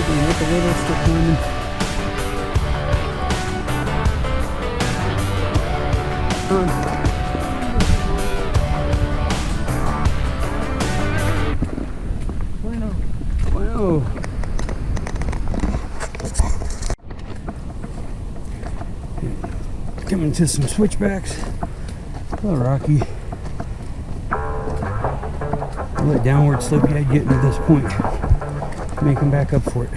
Picking up a little, still climbing. Wow. Coming to some switchbacks. A little rocky. A little downward slippery I'd get to this point. Making back up for it.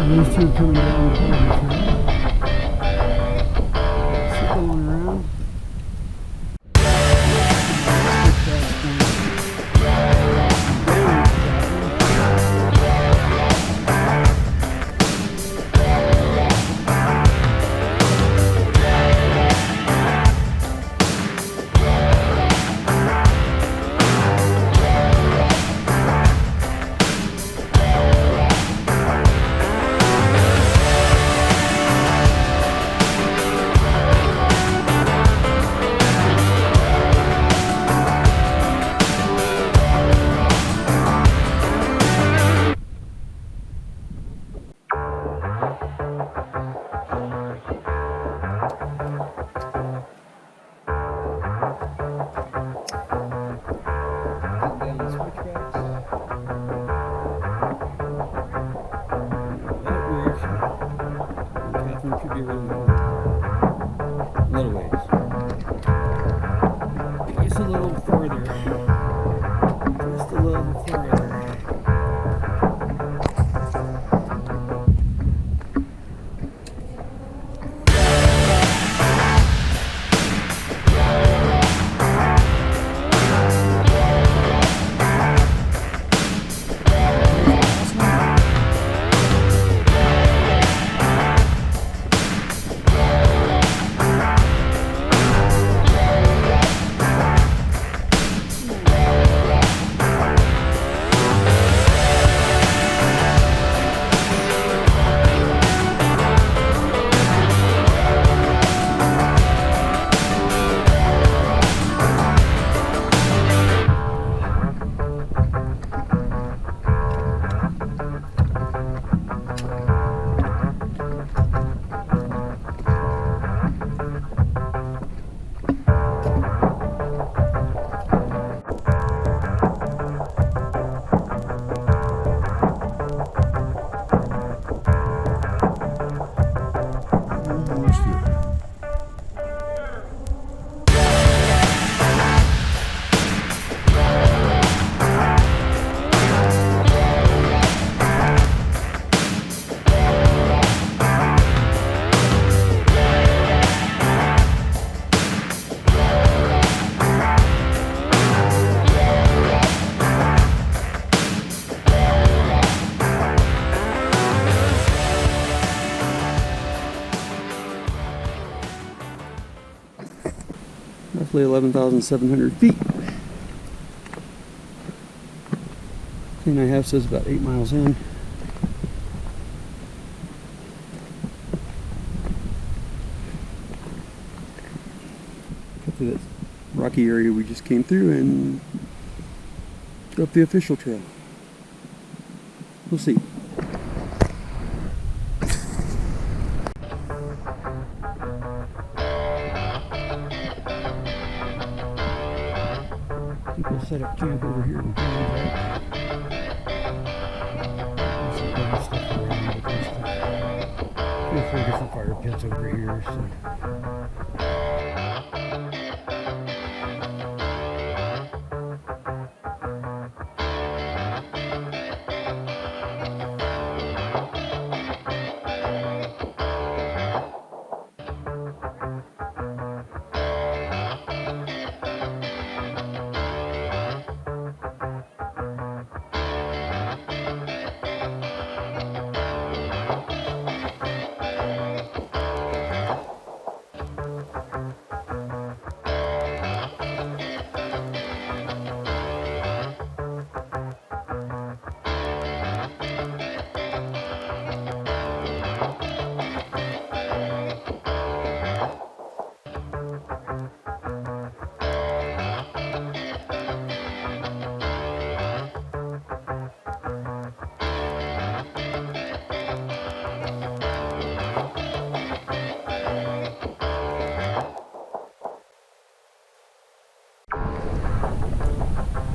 These two coming down the hill. Circling around. roughly 11,700 feet. Thing I have says about 8 miles in. Cut through that rocky area we just came through and go up the official trail. We'll see. I think we'll set up camp over here in Grand. There's some other stuff around, but there's 3 or 4 different fire pits over here. So.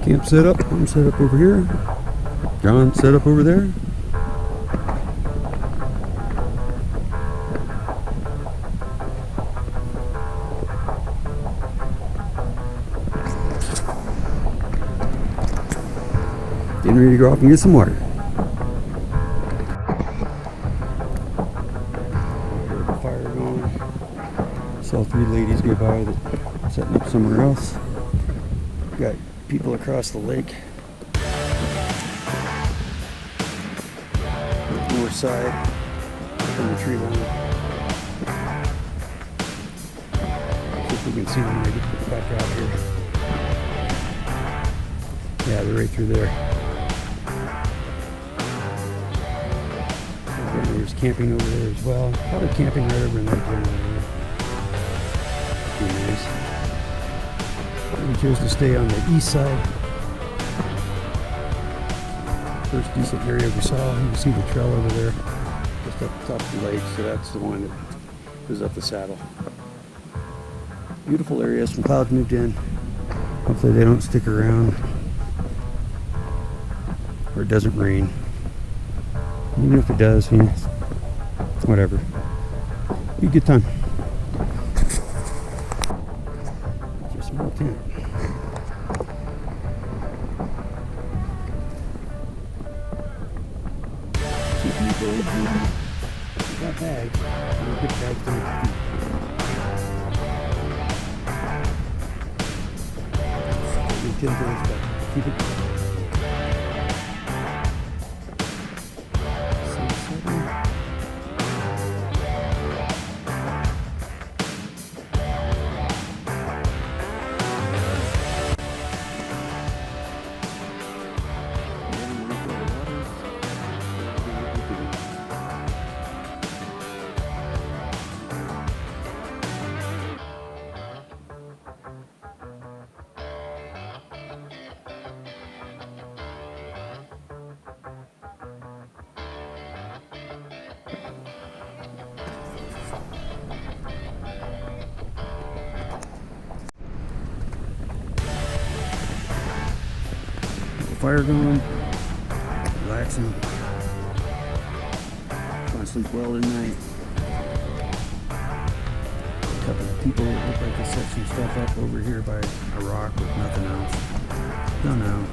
Camp set up. I'm set up over here. John set up over there. Getting ready to go off and get some water. There's the fire going. Saw 3 ladies go by that are setting up somewhere else. Got people across the lake. North side from the tree line. See if we can see them when I get back out here. Yeah, they're right through there. And there's camping over there as well. Probably camping right over in that general area. Be nice. We chose to stay on the east side. First decent area we saw. You can see the trail over there, just up top of the lake. So that's the one that goes up the saddle. Beautiful area. Some clouds moved in. Hopefully they don't stick around, or it doesn't rain. Even if it does, you know, whatever. Be a good time. Just a small tent. Got bags. We'll put bags on your feet. Keep it. Fire going, relaxing, trying to sleep well tonight. A couple of people look like they set some stuff up over here by a rock with nothing else. Don't know.